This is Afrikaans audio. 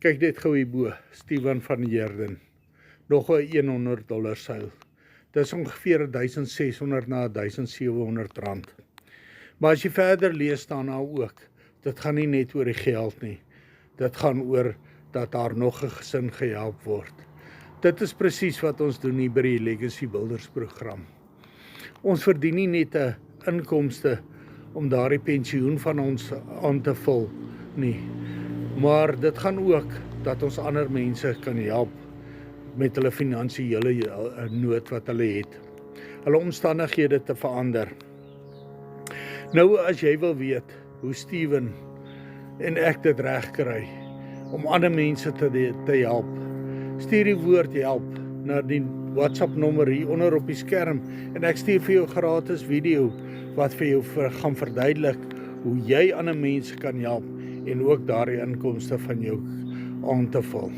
Kyk net gou hierbo, Steven van Heerden. Nog 'n $100 seil. Dis ongeveer 1600 na 1700 rand. Maar as jy verder lees staan daar ook, dit gaan nie net oor die geld nie. Dit gaan oor dat daar nog 'n gesin gehelp word. Dit is presies wat ons doen hier by die Legacy Builders program. Ons verdien nie net 'n inkomste om daardie pensioen van ons aan te vul nie. Maar dit gaan ook dat ons ander mense kan help met hulle finansiële nood wat hulle het. Hulle omstandighede te verander. Nou as jy wil weet hoe Steven en ek dit reg kry om ander mense te help, stuur die woord help na die WhatsApp nommer hier onder op die skerm en ek stuur vir jou gratis video wat vir jou gaan verduidelik hoe jy ander mense kan help en ook daardie inkomste van jou aan te vul.